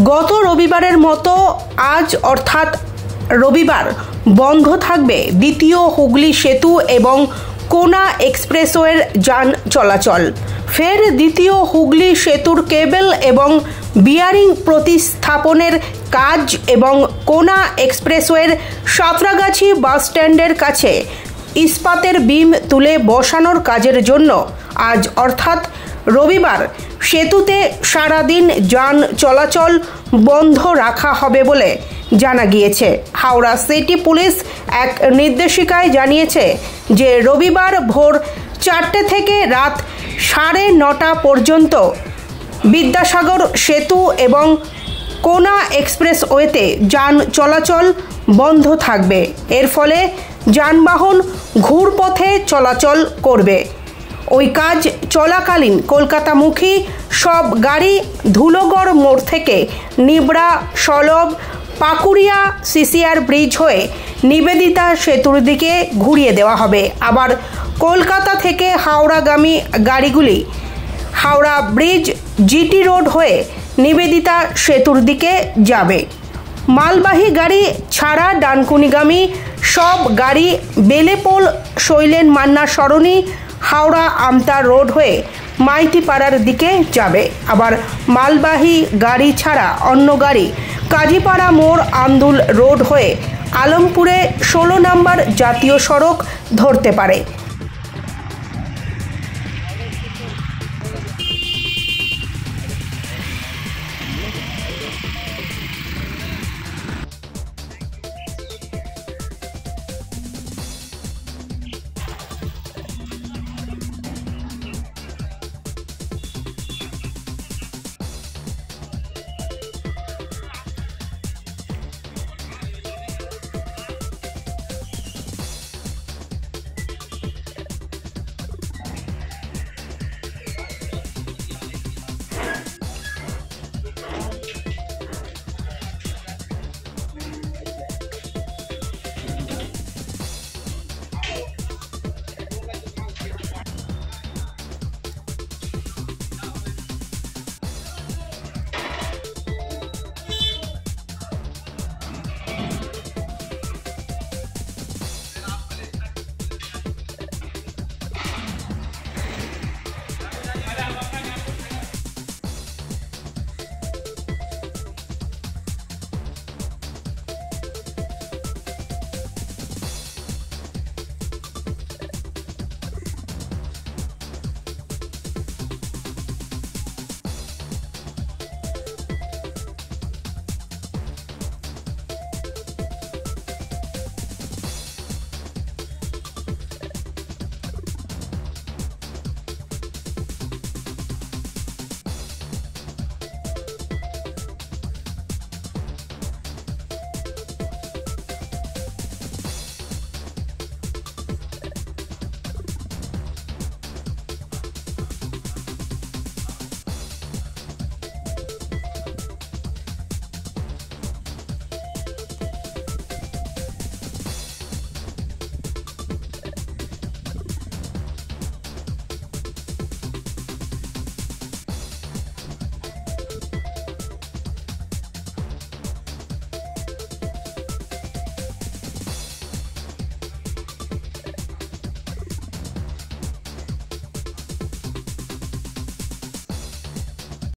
গত রবিবারের মতো আজ অর্থাৎ রবিবার বন্ধ থাকবে দ্বিতীয় হুগলি সেতু এবং কোনা এক্সপ্রেসওয়ের যান চলাচল। ফের দ্বিতীয় হুগলি সেতুর কেবল এবং বিয়ারিং প্রতিস্থাপনের কাজ এবং কোনা এক্সপ্রেসওয়ের সাঁতরাগাছি বাস স্ট্যান্ডের কাছে ইস্পাতের বিম তুলে বসানোর কাজের জন্য আজ অর্থাৎ রবিবার সেতুতে সারাদিন যান চলাচল বন্ধ রাখা হবে বলে জানা গিয়েছে। হাওড়া সিটি পুলিশ এক নির্দেশিকায় জানিয়েছে যে রবিবার ভোর 4টে থেকে রাত 9:30 পর্যন্ত বিদ্যাসাগর সেতু এবং কোনা এক্সপ্রেসওয়েতে যান চলাচল বন্ধ থাকবে। এর ফলে যানবাহন ঘুরপথে চলাচল করবে। ওই কাজ চলাকালীন কলকাতামুখী সব গাড়ি ধুলোগড় মোড় থেকে Nibra, solve, Pakuria, CCR bridge হয়ে নিবেদিতা সেতুর দিকে ঘুরিয়ে দেওয়া হবে। আবার কলকাতা থেকে হাওড়াগামী গাড়িগুলি হাওড়া ব্রিজ, জিটি রোড হয়ে নিবেদিতা সেতুর দিকে যাবে। মালবাহী গাড়ি ছাড়া ডানকুনিগামী সব গাড়ি বেলেপোল, শৈলেন মান্না সরণি, হাওড়া আমতা রোড হয়ে মাইতিপাড়ার দিকে যাবে। আবার মালবাহী গাড়ি ছাড়া অন্য গাড়ি কাজীপাড়া মোড়, আন্দুল রোড হয়ে আলমপুরে 16 নম্বর জাতীয় সড়ক ধরতে পারে।